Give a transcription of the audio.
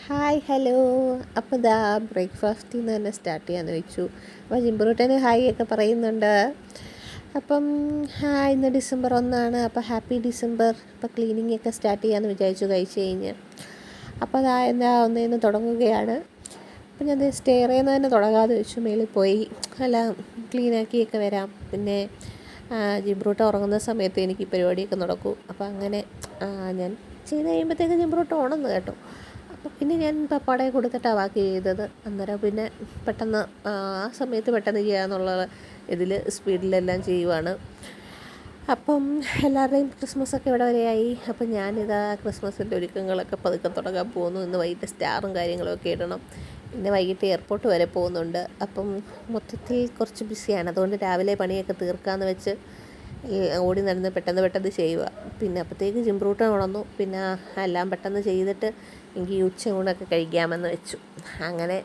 Hi hello. അപ്പോൾ ഇതാ ബ്രേക്ക്ഫാസ്റ്റിൽ നിന്ന് തന്നെ സ്റ്റാർട്ട് ചെയ്യാമെന്ന് വെച്ചു. അപ്പോൾ ജിംബ്രൂട്ടന് ഹായ് ഒക്കെ പറയുന്നുണ്ട്. അപ്പം ഇന്ന് ഡിസംബർ 1 അപ്പോൾ ഹാപ്പി ഡിസംബർ. അപ്പോൾ ക്ലീനിങ് ഒക്കെ സ്റ്റാർട്ട് ചെയ്യാമെന്ന് വിചാരിച്ചു കഴിച്ച് കഴിഞ്ഞ്. അപ്പോൾ അതാ ഒന്നേന്ന് തുടങ്ങുകയാണ്. അപ്പോൾ ഞാൻ സ്റ്റെയറിൽ നിന്ന് തന്നെ തുടങ്ങാതെ വെച്ചു. മേളിൽ പോയി എല്ലാം ക്ലീനാക്കിയൊക്കെ വരാം. പിന്നെ ജിംബ്രൂട്ട ഉറങ്ങുന്ന സമയത്ത് എനിക്ക് ഈ പരിപാടിയൊക്കെ നടക്കും. അപ്പോൾ അങ്ങനെ ഞാൻ ചെയ്ത് കഴിയുമ്പോഴത്തേക്ക് ജിംബ്രൂട്ട ഉണർന്നു കേട്ടോ. അപ്പോൾ പിന്നെ ഞാൻ പപ്പാടെ കൊടുത്തിട്ടാണ് ബാക്കി ചെയ്തത്. അന്നേരം പിന്നെ പെട്ടെന്ന് ആ സമയത്ത് പെട്ടെന്ന് ചെയ്യാമെന്നുള്ള ഇതിൽ സ്പീഡിലെല്ലാം ചെയ്യുവാണ്. അപ്പം എല്ലാവരുടെയും ക്രിസ്മസൊക്കെ ഇവിടെ വരെയായി. അപ്പം ഞാനിതാ ക്രിസ്മസിൻ്റെ ഒരുക്കങ്ങളൊക്കെ പതുക്കെ തുടങ്ങാൻ പോകുന്നു. ഇന്ന് വൈകിട്ട് സ്റ്റാറും കാര്യങ്ങളൊക്കെ ഇടണം. പിന്നെ വൈകിട്ട് എയർപോർട്ട് വരെ പോകുന്നുണ്ട്. അപ്പം മൊത്തത്തിൽ കുറച്ച് ബിസിയാണ്. അതുകൊണ്ട് രാവിലെ പണിയൊക്കെ തീർക്കാമെന്ന് വെച്ച് ഓടി നടന്ന് പെട്ടെന്ന് ചെയ്യുക. പിന്നെ അപ്പോഴത്തേക്ക് ജിംബ്രൂട്ട ഉണർന്നു. പിന്നെ എല്ലാം പെട്ടെന്ന് ചെയ്തിട്ട് എനിക്ക് ഉച്ചയൂണൊക്കെ കഴിക്കാമെന്ന് വെച്ചു. അങ്ങനെ